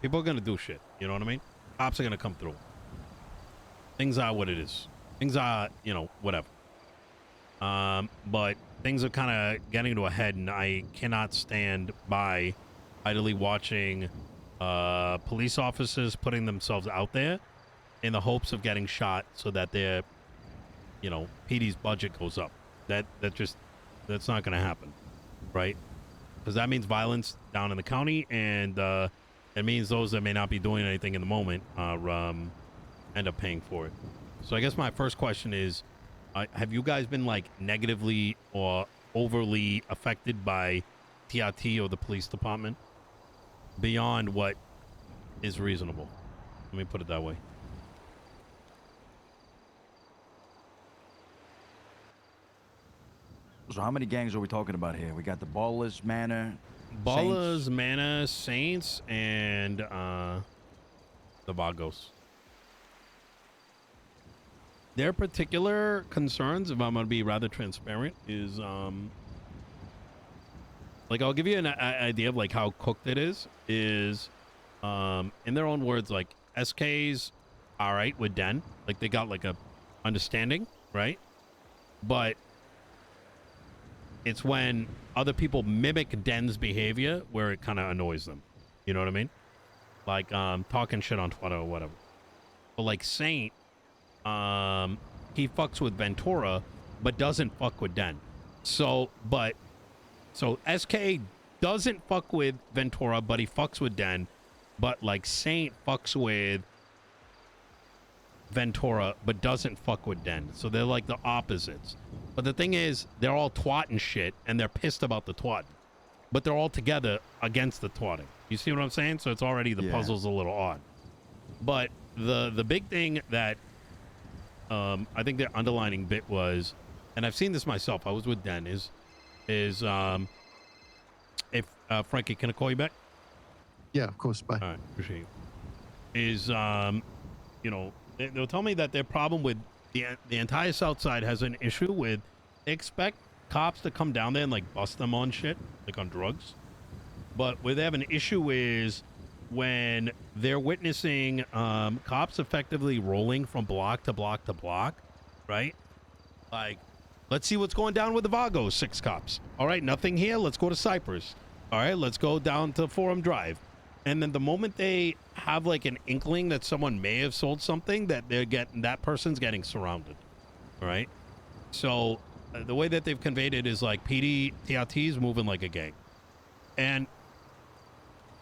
People are gonna do shit. You know what I mean? Cops are gonna come through. Things are what it is. Things are, you know, whatever. But things are kind of getting to a head, and I cannot stand by idly watching police officers putting themselves out there in the hopes of getting shot so that their, you know, PD's budget goes up. That's not going to happen, right? Because that means violence down in the county, and it means those that may not be doing anything in the moment are end up paying for it. So I guess my first question is, have you guys been like negatively or overly affected by TRT or the police department beyond what is reasonable? Let me put it that way. So how many gangs are we talking about here? We got the Ballers, Manor, Ballers, Saints. Mana, Saints, and the Vagos. Their particular concerns, if I'm going to be rather transparent, is like, I'll give you an idea of like how cooked it is in their own words, like SK's all right with Den, like they got like a understanding, right? But it's when other people mimic Den's behavior where it kind of annoys them. You know what I mean? Like talking shit on Twitter or whatever. But like Saint, he fucks with Ventura, but doesn't fuck with Den. So SK doesn't fuck with Ventura, but he fucks with Den. But like Saint fucks with Ventura, but doesn't fuck with Den. So they're like the opposites. But the thing is, they're all twatting shit, and they're pissed about the twatting. But they're all together against the twatting. You see what I'm saying? So it's already, the puzzle's a little odd. But the big thing that I think their underlining bit was, and I've seen this myself, I was with Den, is if Frankie, can I call you back? Yeah, of course. Bye. All right, appreciate you. Is you know, they'll tell me that their problem with the entire South Side has an issue with, they expect cops to come down there and like bust them on shit, like on drugs. But where they have an issue is when they're witnessing cops effectively rolling from block to block to block, right? Like, let's see what's going down with the Vagos, 6 cops. All right, nothing here. Let's go to Cypress. All right, let's go down to Forum Drive. And then the moment they have like an inkling that someone may have sold something, that that person's getting surrounded. All right. So the way that they've conveyed it is like PD TRT is moving like a gang. And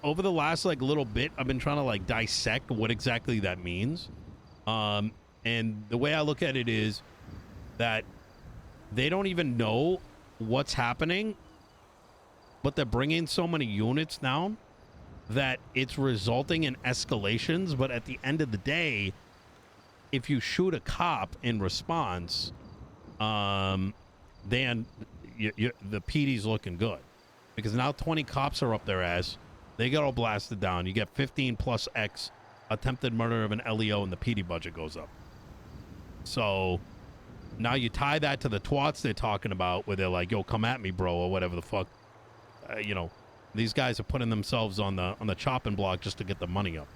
over the last like little bit, I've been trying to like dissect what exactly that means. And the way I look at it is that they don't even know what's happening, but they're bringing so many units down that it's resulting in escalations. But at the end of the day, if you shoot a cop in response, then the PD's looking good, because now 20 cops are up their ass. They get all blasted down. You get 15 plus X attempted murder of an LEO, and the PD budget goes up. So now you tie that to the twats they're talking about, where they're like, yo, come at me, bro, or whatever the fuck. You know, these guys are putting themselves on the chopping block just to get the money up.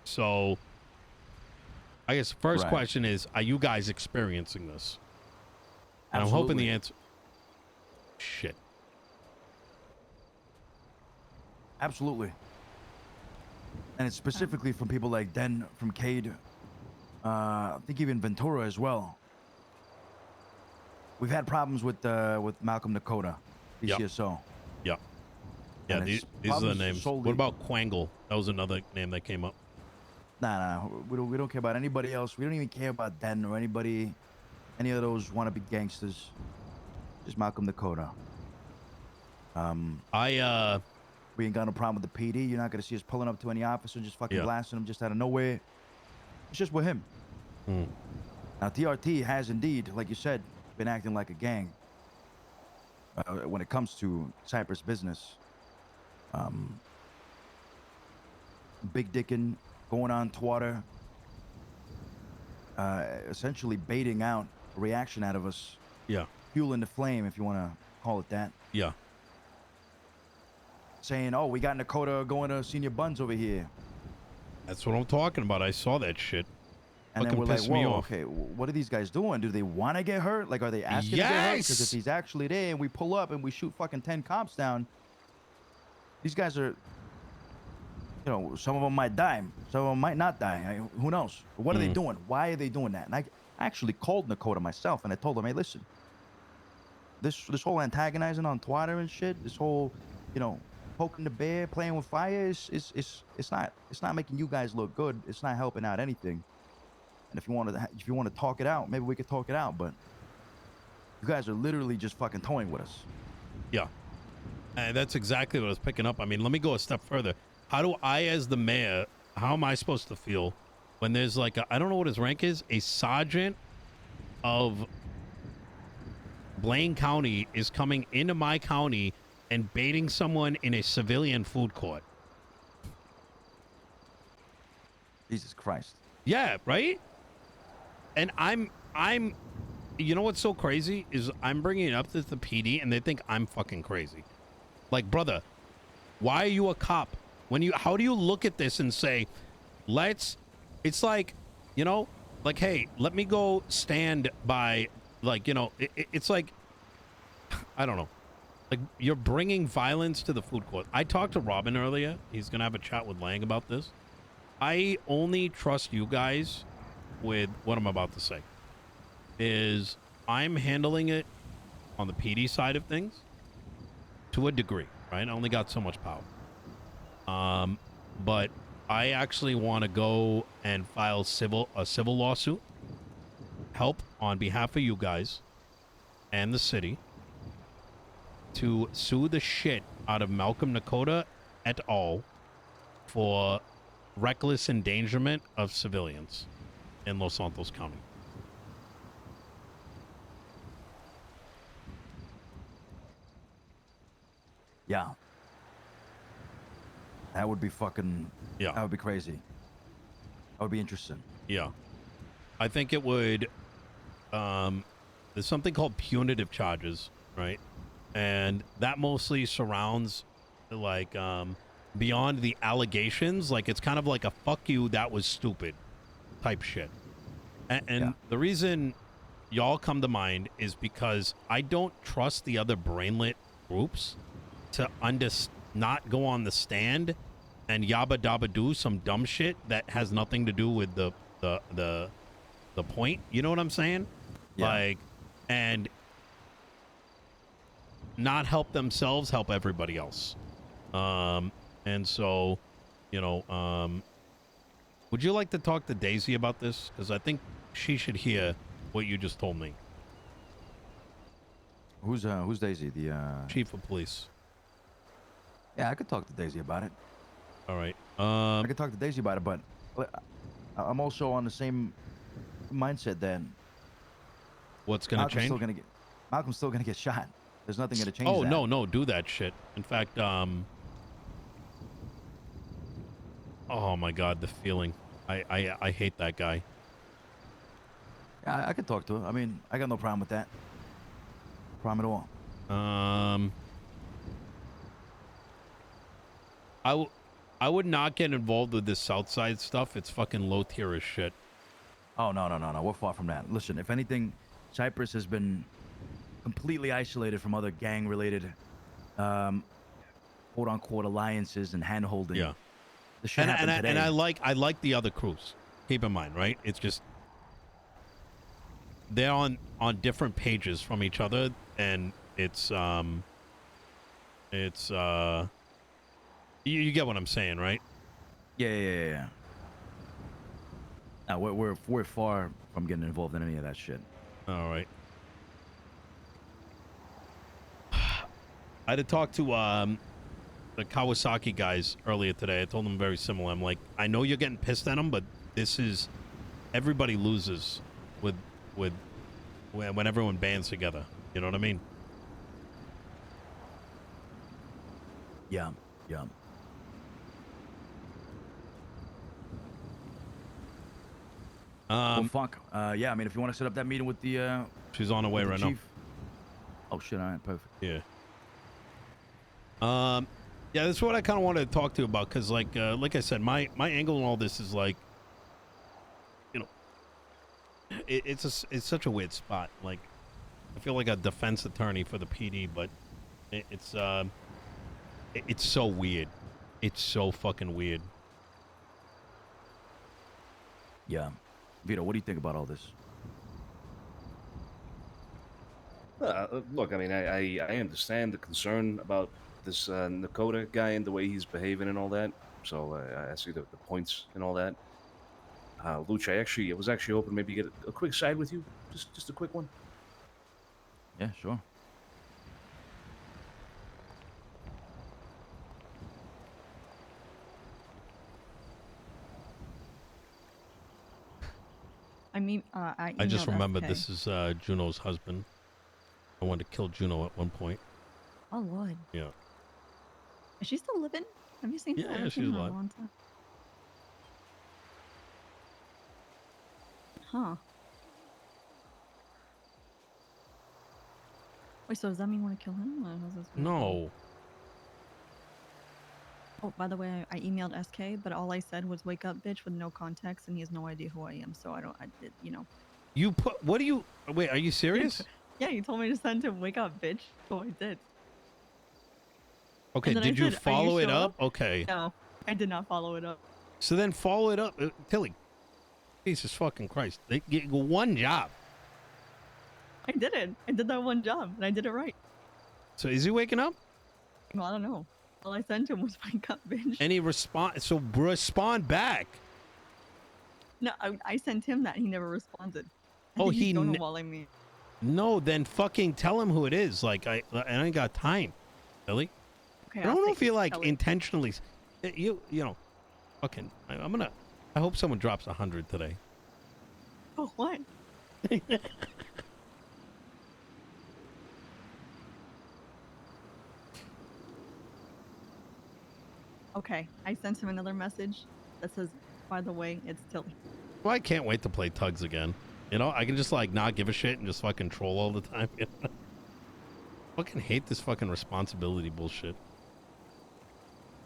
So I guess the first question is, are you guys experiencing this? And I'm hoping the answer... Shit. Absolutely. And it's specifically from people like Den, from Cade, I think even Ventura as well. We've had problems with Malcolm Nekoda, DCSO. Yep. Yeah, these are the names. What about Quangle? That was another name that came up. Nah, we don't care about anybody else. We don't even care about Den or any of those wannabe gangsters. Just Malcolm Nekoda. We ain't got no problem with the PD. You're not gonna see us pulling up to any officer and just fucking blasting him just out of nowhere. It's just with him. Now TRT has indeed, like you said, been acting like a gang when it comes to Cypress business. Big dicking, going on Twitter, essentially baiting out a reaction out of us. Yeah. Fueling the flame, if you want to call it that. Yeah. saying, "Oh, we got Nekoda going to Senior Buns over here," That's what I'm talking about. I saw that shit. and then Fucking we're like, pissed me "Whoa, off. okay, what are these guys doing? Do they want to get hurt? Like, are they asking to get hurt? Because if Yes! he's actually there and we pull up and we shoot fucking 10 cops down, these guys are, some of them might die, some of them might not die. Who knows? But what are they doing? Why are they doing that?" And I actually called Nekoda myself, and I told him, "Hey, listen, this whole antagonizing on Twitter and shit, this whole, poking the bear, playing with fire, it's not making you guys look good. It's not helping out anything. And if you want to talk it out, maybe we could talk it out. But you guys are literally just fucking toying with us." Yeah. And that's exactly what I was picking up. I mean, let me go a step further. How do I, as the mayor, how am I supposed to feel when there's like I don't know what his rank is, a sergeant of Blaine County is coming into my county and baiting someone in a civilian food court? Jesus Christ. Yeah, right? And I'm you know what's so crazy is I'm bringing it up to the PD and they think I'm fucking crazy. Like, brother, why are you a cop? How do you look at this and say, it's like, like, hey, let me go stand by, like, it's like, I don't know. Like, you're bringing violence to the food court. I talked to Robin earlier. He's going to have a chat with Lang about this. I only trust you guys with what I'm about to say. Is I'm handling it on the PD side of things to a degree, right? I only got so much power. But I actually want to go and file a civil lawsuit, help on behalf of you guys and the city to sue the shit out of Malcolm Nekoda et al. For reckless endangerment of civilians in Los Santos County. Yeah. That would be fucking... Yeah. That would be crazy. That would be interesting. Yeah. I think it would... there's something called punitive charges, right? And that mostly surrounds, like, beyond the allegations. Like, it's kind of like a fuck you, that was stupid type shit. And the reason y'all come to mind is because I don't trust the other brainlet groups to not go on the stand and yabba dabba do some dumb shit that has nothing to do with the point. You know what I'm saying? Yeah. Like, and not help themselves, help everybody else. And so, would you like to talk to Daisy about this? Because I think she should hear what you just told me. Who's Daisy? The Chief of police. Yeah, I could talk to Daisy about it. All right. I could talk to Daisy about it, but I'm also on the same mindset that What's going to change? Malcolm's still gonna get shot. There's nothing gonna change. Oh, that. no, do that shit. In fact, oh my God, the feeling. I hate that guy. Yeah, I could talk to her. I mean, I got no problem with that. No problem at all. I would not get involved with this Southside stuff. It's fucking low tier as shit. Oh, no. We're far from that. Listen, if anything, Cyprus has been completely isolated from other gang-related, quote-unquote, alliances and hand-holding. Yeah. The shit happened today. And I like the other crews. Keep in mind, right? It's just they're on different pages from each other, and it's you get what I'm saying, right? Yeah. No, we're far from getting involved in any of that shit. All right. I had to talk to the Kawasaki guys earlier today. I told them very similar. I'm like, I know you're getting pissed at them, but this is everybody loses when everyone bands together. You know what I mean? Yeah. Well, fuck. Yeah, I mean, if you want to set up that meeting with the she's on her way right now. Oh shit! All right, perfect. Yeah. Yeah, that's what I kind of wanted to talk to you about, because like I said, my angle in all this is like, you know, it's such a weird spot. Like, I feel like a defense attorney for the PD, but it's so weird. It's so fucking weird. Yeah. Vito, what do you think about all this? Look, I mean, I understand the concern about this Nekoda guy and the way he's behaving and all that. So I see the points and all that. Luch, I was actually hoping maybe get a quick side with you, just a quick one. Yeah, sure. I mean, I just emailed remembered SK. this is Juno's husband. I wanted to kill Juno at one point. Oh Lord, Yeah. is she still living? Have you seen her? I Yeah, haven't she's seen her in alive. a long time. Huh. Wait, so does that mean you want to kill him? Or how's this work? No. Oh, by the way, I emailed SK, but all I said was "wake up, bitch" with no context, and he has no idea who I am. So you know. You put, what do you, wait, are you serious? Yeah, you told me to send him "wake up, bitch." So I did. Okay, And then I did you said, "Are you follow it sure?" up? Okay. No, I did not follow it up. So then follow it up. Tilly, Jesus fucking Christ. They get one job. I did it. I did that one job, and I did it right. So is he waking up? Well, I don't know. All I sent him was "wake up, bitch." And he respond back. No, I sent him that. He never responded. I Oh, think he's he stonewalling me. No, then fucking tell him who it is. Like, I ain't got time, Billy. Okay, I don't know say if you like Kelly. intentionally. You know, fucking. I'm gonna. I hope someone drops 100 today. Oh, what? Okay, I sent him another message that says, "By the way, it's Tilly." Well, I can't wait to play Tugs again. You know, I can just like not give a shit and just fucking troll all the time. You know? Fucking hate this fucking responsibility bullshit.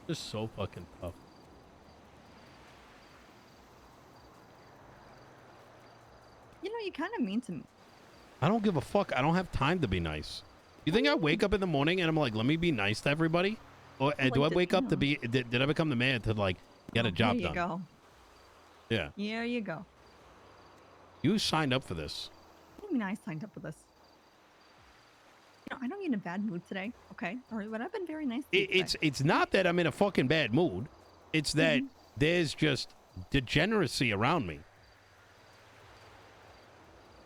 Just so fucking tough. You know, you kind of mean to me. I don't give a fuck. I don't have time to be nice. You think I wake up in the morning and I'm like, let me be nice to everybody? Or Well, do I like, wake up to no. be, did I become the man to like get a job Here you done? go. Yeah. Here you go. You signed up for this. What do you mean I signed up for this? You know, I don't get in a bad mood today. Okay, all right, but I've been very nice to you today. It's not that I'm in a fucking bad mood. It's that there's just degeneracy around me.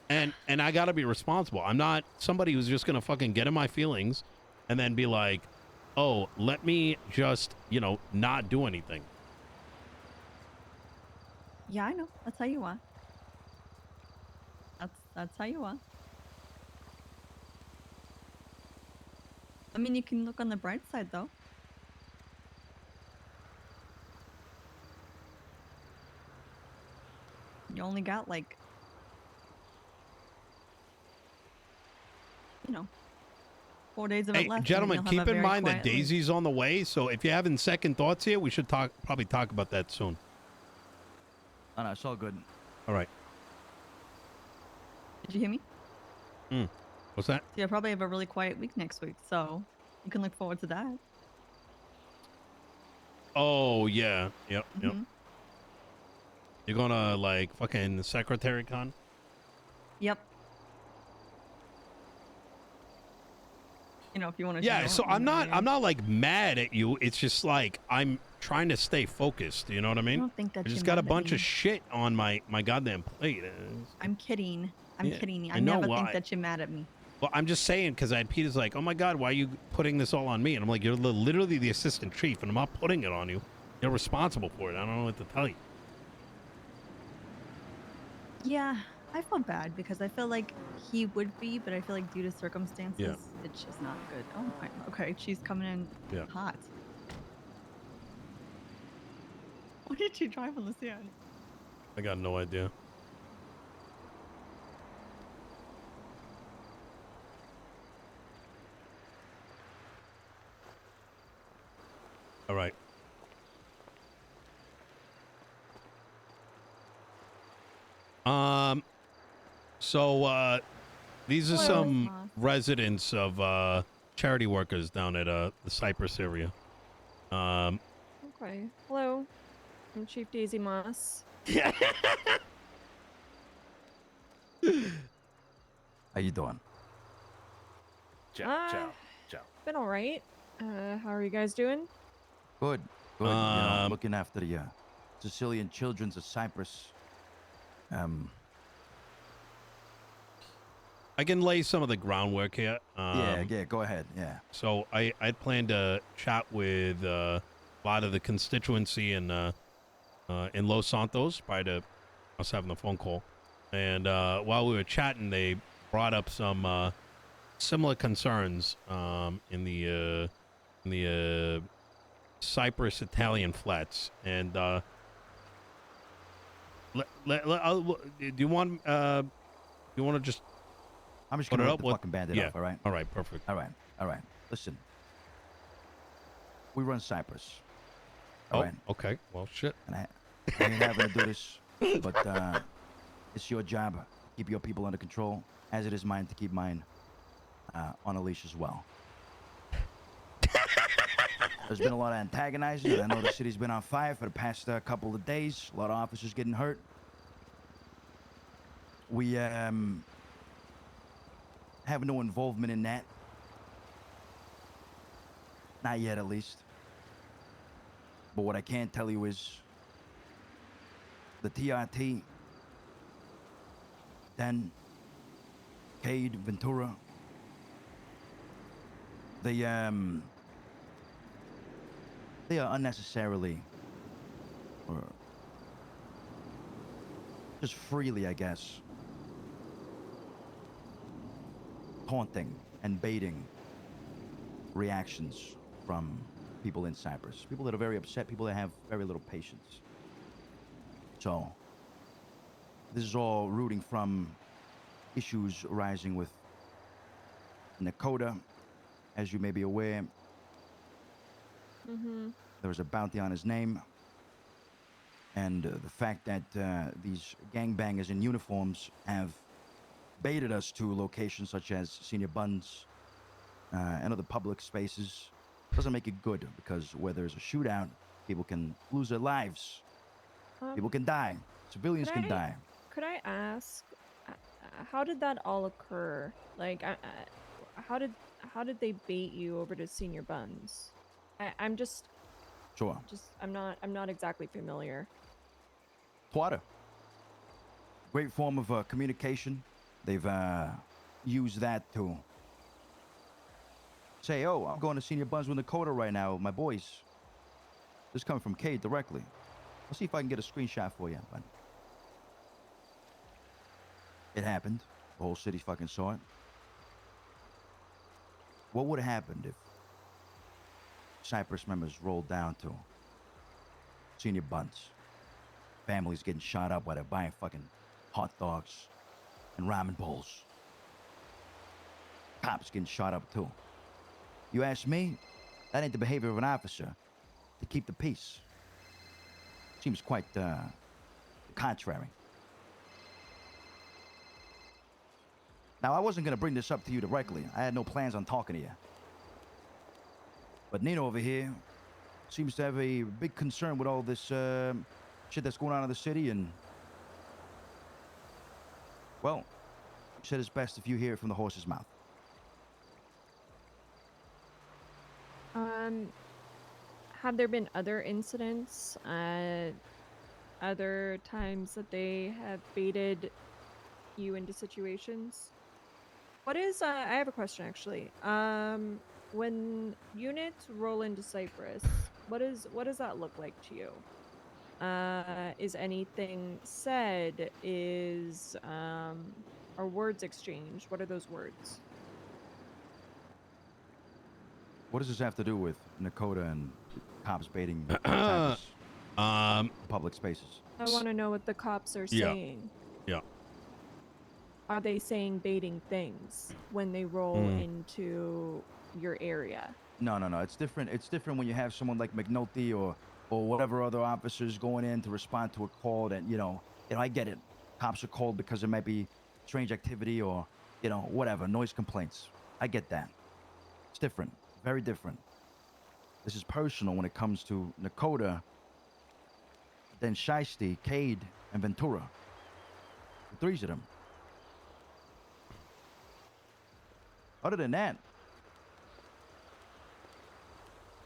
And I gotta be responsible. I'm not somebody who's just gonna fucking get in my feelings and then be like, oh, let me just, you know, not do anything. Yeah, I know. That's how you are. That's how you are. I mean, you can look on the bright side, though. You only got like, you know, 4 days of it Hey, left. gentlemen, and then you'll have keep a in very mind that quiet life. Daisy's on the way, so if you're having second thoughts here, we should probably talk about that soon. Oh, no, it's all good. All right. Did you hear me? What's that? So you'll probably have a really quiet week next week, so you can look forward to that. Oh, yeah. Yep. Mhm. You're gonna, like, fucking Secretary Con? Yep. You know, if you want to. Yeah, so I'm not like mad at you. It's just like I'm trying to stay focused. You know what I I mean? don't think that I just you're got a mad at bunch me. of shit on my goddamn plate. I'm kidding. I'm Yeah, kidding. I I know never why. think that you're mad at me. Well, I'm just saying because I had Peter's like, oh my god, why are you putting this all on me? And I'm like, you're literally the assistant chief, and I'm not putting it on you. You're responsible for it. I don't know what to tell you. Yeah, I feel bad because I feel like he would be, but I feel like due to circumstances, it's just not good. Oh my. Okay, she's coming in Yeah. hot. What did you drive on Luciano? I got no idea. All right. So these are Hello. some Moss. residents of charity workers down at the Cypress area. Okay. Hello. I'm Chief Daisy Moss. How you doing? Ciao. Been all right. How are you guys doing? Good. Good. You know, Um, looking after the Sicilian children's of Cyprus. I can lay some of the groundwork here. Yeah. Go ahead. Yeah. So I'd planned to chat with a lot of the constituency in Los Santos prior to us having the phone call. And while we were chatting, they brought up some similar concerns in the Cyprus Italian flats. And do you want to just I'm just put gonna it rip up? the fucking bandit off. All right. All right, perfect. All right. Listen. We run Cyprus. All right. Okay. Well, shit. And I ain't having to do this, but it's your job. Keep your people under control, as it is mine to keep mine on a leash as well. There's been a lot of antagonizing. I know the city's been on fire for the past couple of days. A lot of officers getting hurt. We have no involvement in that. Not yet, at least. But what I can tell you is the TRT, Den, Cade, Ventura, they are unnecessarily, or just freely, I guess, taunting and baiting reactions from people in Cyprus. People that are very upset, people that have very little patience. So, this is all rooting from issues arising with Nekoda. As you may be aware, there was a bounty on his name. And the fact that these gangbangers in uniforms have baited us to locations such as Senior Buns and other public spaces doesn't make it good, because where there's a shootout, people can lose their lives. People can die. Civilians can die. Could I ask, how did that all occur? Like, how did they bait you over to Senior Buns? I'm just Sure. I'm not exactly familiar. Twitter. Great form of communication. They've used that to say, oh, I'm going to Senior Buns with Nekoda right now with my boys. This is coming from Cade directly. I'll see if I can get a screenshot for you. But it happened. The whole city fucking saw it. What would have happened if Cyprus members rolled down to Senior Buns? Families getting shot up while they're buying fucking hot dogs and ramen bowls. Cops getting shot up too. You ask me, that ain't the behavior of an officer to keep the peace. Seems quite contrary. Now, I wasn't gonna bring this up to you directly. I had no plans on talking to you. But Nino over here seems to have a big concern with all this shit that's going on in the city, and well, he said it's best if you hear it from the horse's mouth. Have there been other incidents, other times that they have baited you into situations? What is, I have a question actually. When units roll into Cyprus, what does that look like to you? Is anything said? Are words exchanged? What are those words? What does this have to do with Nekoda and cops baiting Cyprus public spaces? I want to know what the cops are Yeah. saying. Yeah. Are they saying baiting things when they roll into your area? No, no, no. It's different. It's different when you have someone like McNulty or whatever other officers going in to respond to a call that, I get it. Cops are called because there might be strange activity or, whatever, noise complaints. I get that. It's different. Very different. This is personal when it comes to Nekoda, then Shiesty, Cade, and Ventura. The threes of them. Other than that,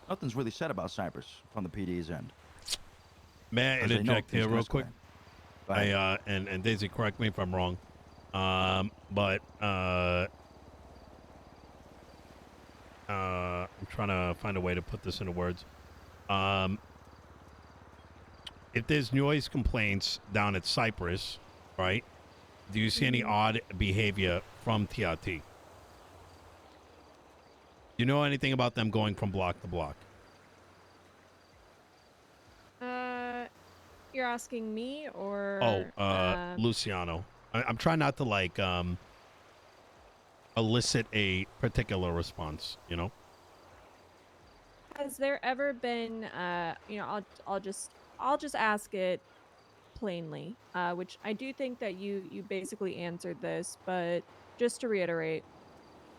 nothing's really said about Cypress from the PD's end. May I Because they know interject things here can real quick? escalate. Go ahead. And Daisy, correct me if I'm wrong. But I'm trying to find a way to put this into words. If there's noise complaints down at Cypress, right? Do you see any odd behavior from TRT? You know anything about them going from block to block? You're asking me or Luciano. I'm trying not to like elicit a particular response, you know? has there ever been I'll just ask it plainly, which I do think that you basically answered this, but just to reiterate,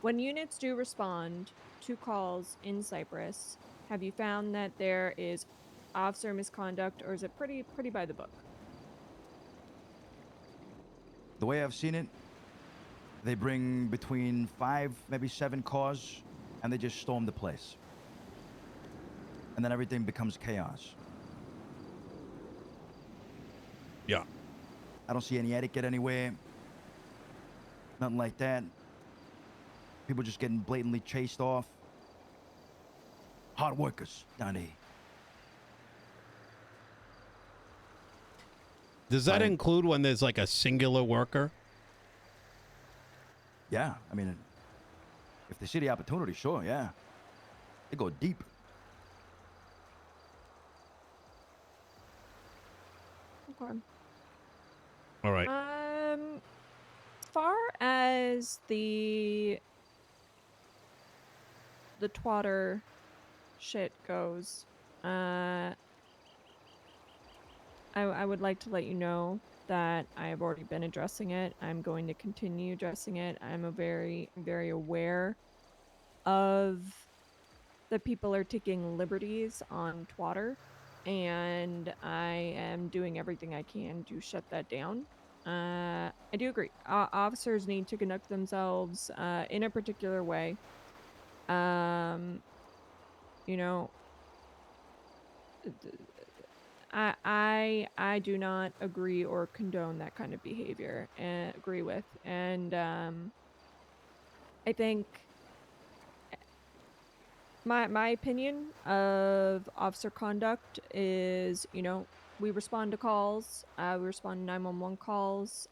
when units do respond to calls in Cyprus, have you found that there is officer misconduct, or is it pretty by the book? The way I've seen it, they bring between 5, maybe 7 cars, and they just storm the place. And then everything becomes chaos. Yeah. I don't see any etiquette anywhere. Nothing like that. People just getting blatantly chased off. Hard workers down here. Does that Right. include when there's like a singular worker? Yeah, I mean, if they see the opportunity, sure, yeah. They go deep. Okay. All right. As far as the twatter shit goes, I would like to let you know that I have already been addressing it. I'm going to continue addressing it. I'm very aware of that people are taking liberties on twatter, and I am doing everything I can to shut that down. I do agree. Officers need to conduct themselves in a particular way. You know, I do not agree or condone that kind of behavior and agree with. And I think my opinion of officer conduct is, we respond to calls, we respond to 911 calls,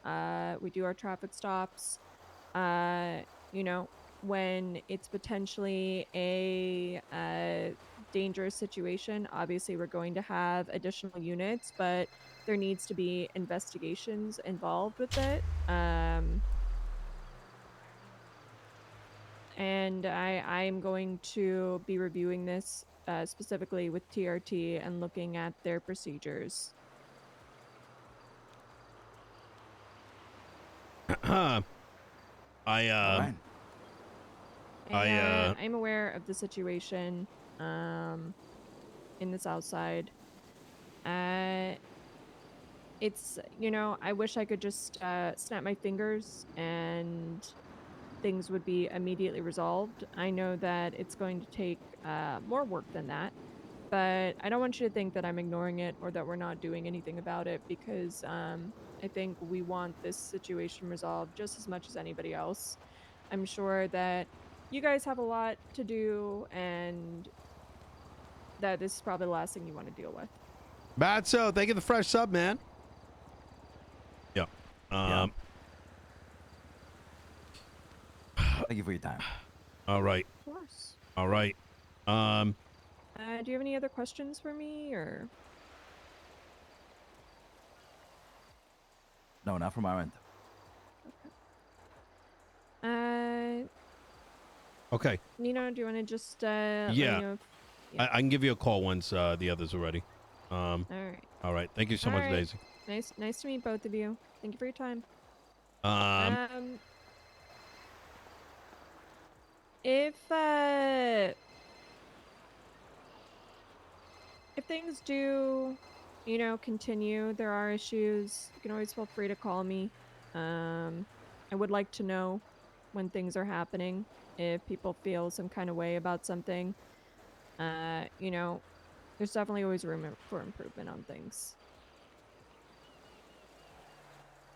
we do our traffic stops, when it's potentially a dangerous situation. Obviously, we're going to have additional units, but there needs to be investigations involved with it. And I'm going to be reviewing this specifically with TRT and looking at their procedures. All right. I'm aware of the situation in the South Side. It's, I wish I could just snap my fingers and things would be immediately resolved. I know that it's going to take more work than that, but I don't want you to think that I'm ignoring it or that we're not doing anything about it, because I think we want this situation resolved just as much as anybody else. I'm sure that you guys have a lot to do and that this is probably the last thing you want to deal with. Bad so. Thank you for the fresh sub, man. Yeah. Thank you for your time. All right. Of course. All right. Do you have any other questions for me, or? No, not from our end. Okay. Okay. Nino, do you want to just let me Yeah. know if... I can give you a call once the others are ready. All right. All right. Thank you so All much, right. Daisy. Nice to meet both of you. Thank you for your time. Um, If things do, continue, there are issues, you can always feel free to call me. I would like to know when things are happening, if people feel some kind of way about something. There's definitely always room for improvement on things.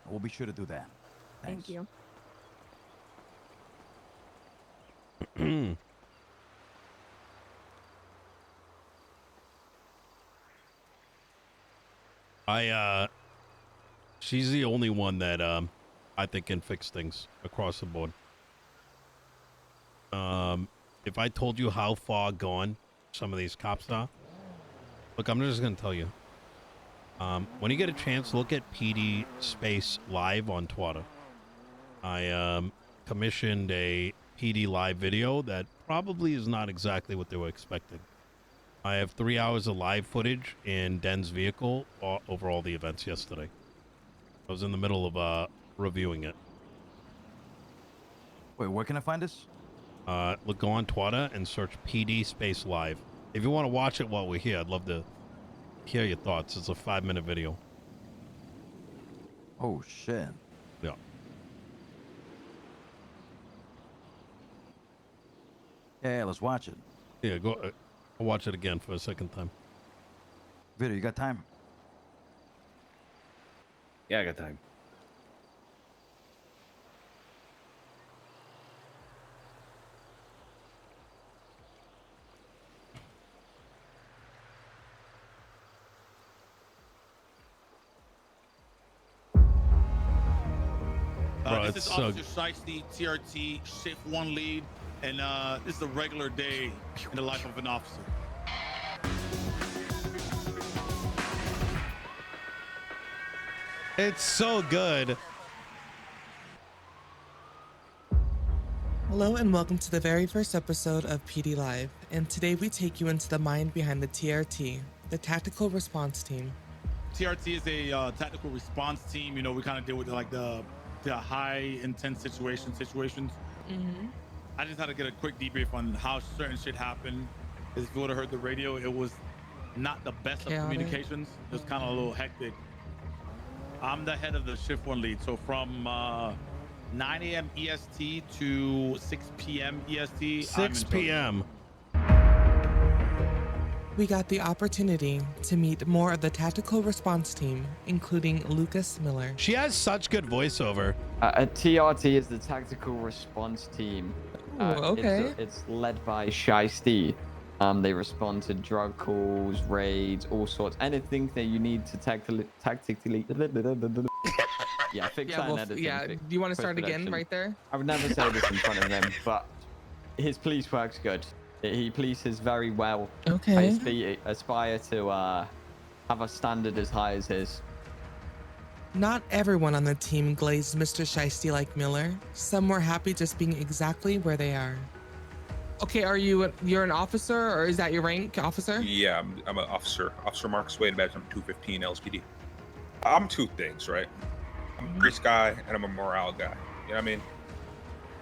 We'll be sure to do that. Thanks. Thank you. She's the only one that I think can fix things across the board. If I told you how far gone some of these cops are, look, I'm just gonna tell you. When you get a chance, look at PD Space Live on Twitter. I commissioned a PD Live video that probably is not exactly what they were expecting. I have 3 hours of live footage in Den's vehicle over all the events yesterday. I was in the middle of reviewing it. Wait, where can I find this? Look, go on Twitter and search PD Space Live. If you want to watch it while we're here, I'd love to hear your thoughts. It's a 5-minute video. Oh, shit. Yeah. Yeah, let's watch it. Yeah, go I'll watch it again for a second time. Video, you got time? Yeah, I got time. Bro, This it's is so Officer Shiesty, TRT, Shift 1 lead, and this is a regular day in the life of an officer. It's so good. Hello and welcome to the very first episode of PD Live, and today we take you into the mind behind the TRT, the Tactical Response Team. TRT is a tactical response team. You know, we kind of deal with like the high intense situations. Mm-hmm. I just had to get a quick debrief on how certain shit happened. As if you would have heard the radio, it was not the best of Chaotic. communications. It was kind of a little hectic. I'm the head of the Shift 1 lead, so from 9 a.m. EST to 6 p.m. EST. 6 p.m. We got the opportunity to meet more of the Tactical Response Team, including Lucas Miller. She has such good voiceover. TRT is the Tactical Response Team. Okay. It's led by Shiesty. They respond to drug calls, raids, all sorts, anything that you need to tactically. Yeah, fix that in editing. Yeah, do you want to start again right there? I would never say this in front of him, but his police work's good. He polices very well. Okay. I aspire to have a standard as high as his. Not everyone on the team glazed Mr. Shiesty like Miller. Some were happy just being exactly where they are. Okay, you're an officer, or is that your rank, officer? Yeah, I'm an officer. Officer Marcus Wade, badge number 215 LSPD. I'm two things, right? I'm a grease guy and I'm a morale guy. You know what I mean?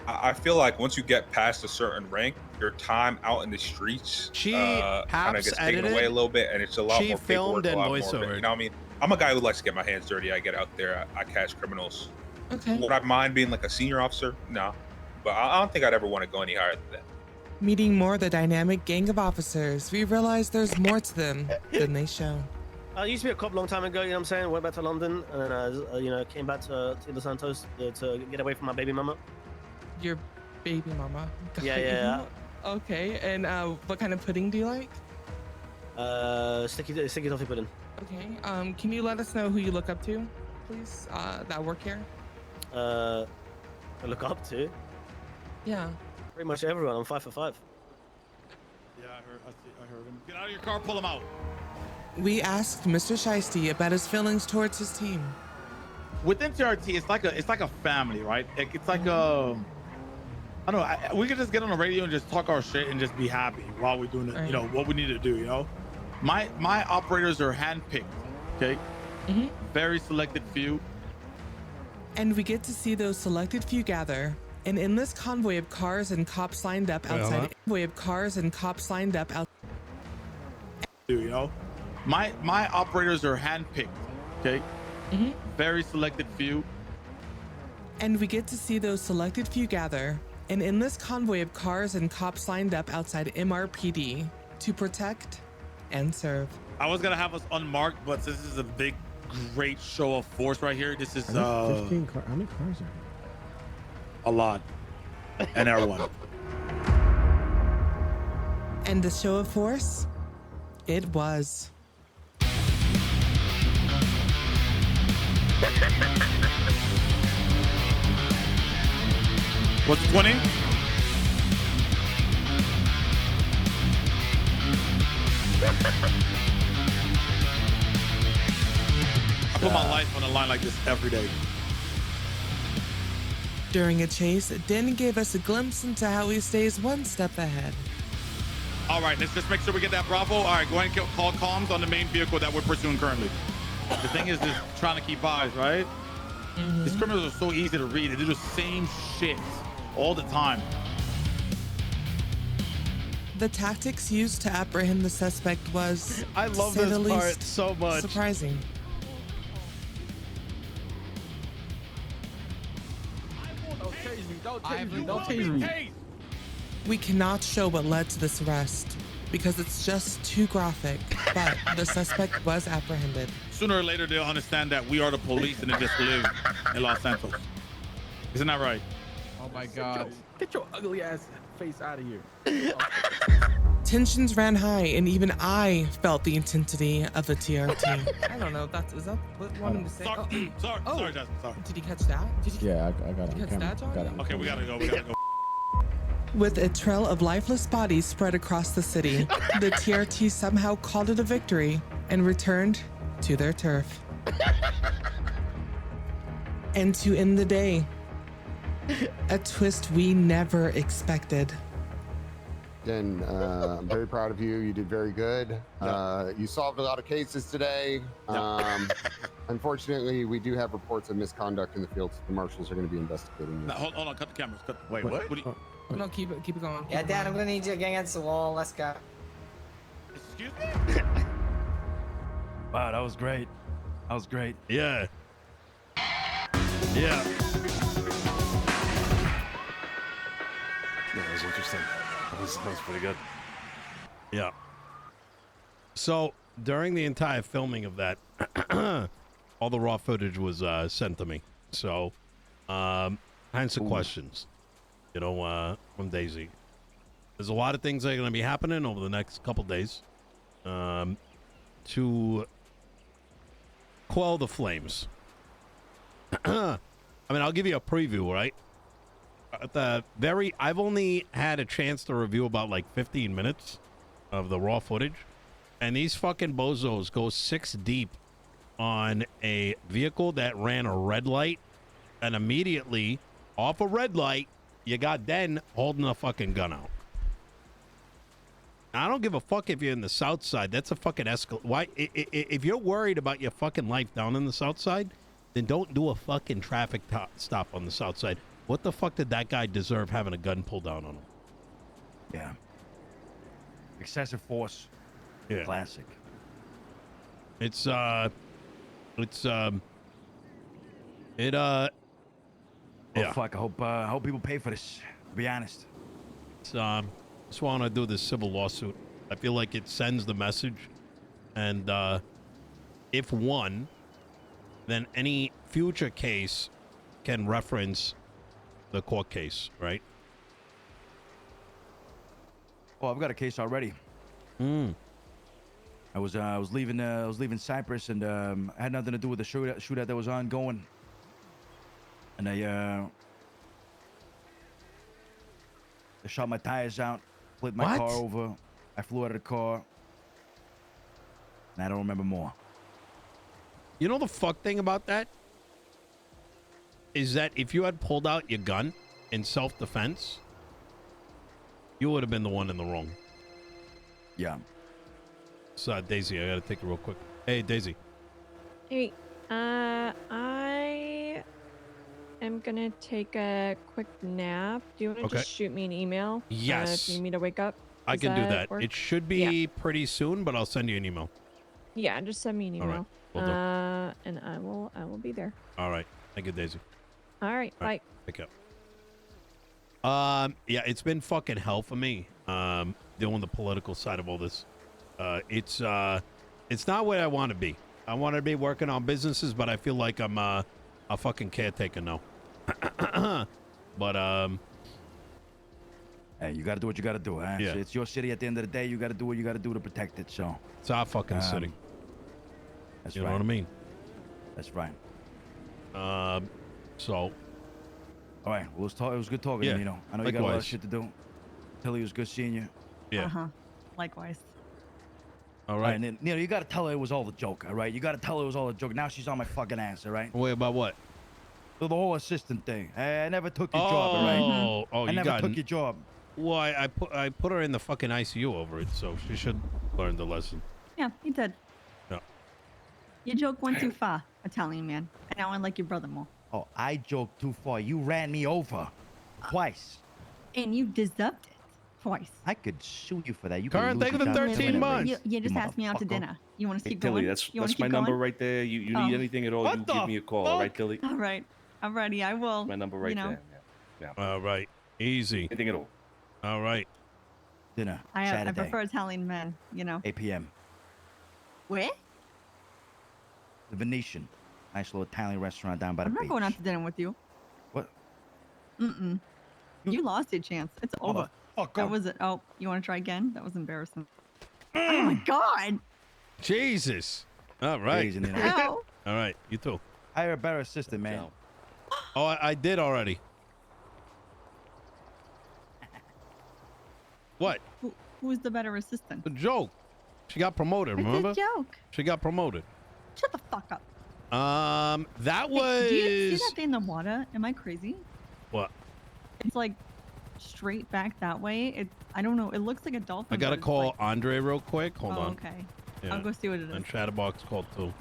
I feel like once you get past a certain rank, your time out in the streets kind of gets taken away a little bit, and it's a lot more filmed paperwork, and a lot voiceover. more. You know what I mean? I'm a guy who likes to get my hands dirty. I get out there, I catch criminals. Okay. Would I mind being like a senior officer? No, but I don't think I'd ever want to go any higher than that. Meeting more of the dynamic gang of officers, we realize there's more to them than they show. I used to be a cop a long time ago, you know what I'm saying? Went back to London, and then, came back to Los Santos to get away from my baby mama. Your baby mama. Got Yeah. you. Okay, and what kind of pudding do you like? Sticky toffee pudding. Okay, can you let us know who you look up to, please, that work here? I look up to? Yeah. Pretty much everyone. I'm 5 for 5. Yeah, I heard him. Get out of your car, pull him out. We asked Mr. Shiesty about his feelings towards his team. Within TRT, it's like a family, right? It's like I don't know. We could just get on the radio and just talk our shit and just be happy while we're doing it. Right. You know what we need to do. You know, my operators are handpicked. Okay, very selected few. And we get to see those selected few gather. An endless convoy of cars and cops lined up outside. Convoy of cars and cops lined up out. You know, my operators are handpicked. Okay, very selected few. And we get to see those selected few gather. An endless convoy of cars and cops lined up outside MRPD to protect and serve. I was gonna have us unmarked, but this is a big, great show of force right here. This is 15 cars. How many cars are there? a lot, and everyone. And the show of force, it was. What's 20? I put my life on the line like this every day. During a chase, Den gave us a glimpse into how he stays one step ahead. All right, let's just make sure we get that Bravo. All right, go ahead and call comms on the main vehicle that we're pursuing currently. The thing is just trying to keep eyes, right? These criminals are so easy to read. They do the same shit all the time. The tactics used to apprehend the suspect was, I to love say the this part least, so much. surprising. Don't tase me. We cannot show what led to this arrest because it's just too graphic, but the suspect was apprehended. Sooner or later, they'll understand that we are the police and they just live in Los Santos. Isn't that right? Oh my God. Get your ugly ass face out of here. Tensions ran high, and even I felt the intensity of the TRT. I don't know. Is that what you wanted to say? Sorry, Jasmine. Sorry. Did he catch that? Yeah, I got it on catch camera. that, John? Got it on Okay, we camera. gotta go. With a trail of lifeless bodies spread across the city, the TRT somehow called it a victory and returned to their turf. And to end the day, a twist we never expected. Jen, I'm very proud of you. You did very good. You solved a lot of cases today. Unfortunately, we do have reports of misconduct in the field. So the marshals are going to be investigating you. Now, hold on, cut the cameras. Wait, what? No, keep it going. Yeah, Dad, I'm gonna need you against the wall. Let's go. Excuse me? Wow, that was great. That was great. Yeah. Yeah. Yeah, that was interesting. That was pretty good. Yeah. So during the entire filming of that, all the raw footage was sent to me. So, hence the questions, from Daisy. There's a lot of things that are going to be happening over the next couple days to quell the flames. I mean, I'll give you a preview, right? I've only had a chance to review about like 15 minutes of the raw footage, and these fucking bozos go 6 deep on a vehicle that ran a red light, and immediately off a red light, you got Den holding a fucking gun out. I don't give a fuck if you're in the south side. That's a fucking Why? If you're worried about your fucking life down in the south side, then don't do a fucking traffic stop on the south side. What the fuck did that guy deserve having a gun pulled down on him? Yeah. Excessive force. Yeah. Classic. Yeah. Fuck. I hope people pay for this. To be honest. Just want to do this civil lawsuit. I feel like it sends the message, and if won, then any future case can reference the court case, right? Oh, I've got a case already. I was leaving Cyprus, and I had nothing to do with the shootout that was ongoing, and I shot my tires out, flipped my car over, I flew out of the car, and I don't remember more. You know the fuck thing about that is that if you had pulled out your gun in self-defense, You would have been the one in the wrong. Yeah. So, Daisy, I gotta take it real quick. Hey, Daisy. Hey, I am gonna take a quick nap. Do you want to Okay. just shoot me an email? Yes. If you need me to wake up. I Does can do that. work? It should be pretty soon, but I'll send you an email. Yeah, just send me an All right. email. Will do. And I will be there. All right. Thank you, Daisy. All right, All bye. right. Pick up. Yeah, it's been fucking hell for me. Doing the political side of all this. It's not where I want to be. I want to be working on businesses, but I feel like I'm a fucking caretaker now. But hey, you got to do what you got to do. Huh? Yeah. It's your city at the end of the day. You got to do what you got to do to protect it. So it's our fucking city. That's You right. know what I mean? That's right. So. All right. Well, it was good talking Yeah, to you, Nino. I know you got a lot of likewise. shit to do. Tilly, it was good seeing you. Yeah. Uh-huh. Likewise. All All right. right. And then, Nino, you got to tell her it was all a joke. All right. You got to tell her it was all a joke. Now she's on my fucking ass. All right. Wait, about what? So the whole assistant thing. I never took your job. All right. Oh, I you never got took your job. Well, I put her in the fucking ICU over it, so she should learn the lesson. Yeah, you did. Yeah. Your joke went too far, Italian man. And now I like your brother more. Oh, I joked too far. You ran me over twice. And you deserved it twice. I could sue you for that. You Karen, could thank lose you for your the job 13 in a months. race, You just asked me out to motherfucker. dinner. You want to Hey, keep Tilly, going? that's You wanna my keep number going? right there. You Oh. need anything at all, What you the give me a call, all right, fuck? Tilly? All right. I'm ready. I will. My number right you know, there. Yeah. All right. Easy. Anything at all. All right. Dinner. I Saturday. prefer Italian men, you know. 8 p.m. Where? The Venetian. Nice little Italian restaurant down by the I'm not beach. going out to dinner with you. What? Mm-mm. You lost your chance. It's over. Motherfucker. That was it. Oh, you want to try again? That was embarrassing. Oh my God. Jesus. All right. Crazy, Nino. Ow. All right. You too. Hire a better assistant, man. Oh, I did already. What? Who's the better assistant? The joke. She got promoted, remember? It's a joke. She got promoted. Shut the fuck up. That Hey, was... do you see that thing in the water? Am I crazy? What? It's like straight back that way. I don't know. It looks like a dolphin. I gotta but it's call like- Andre real quick. Hold Oh, on. okay. Yeah. I'll go see what it is. And Chatterbox called too.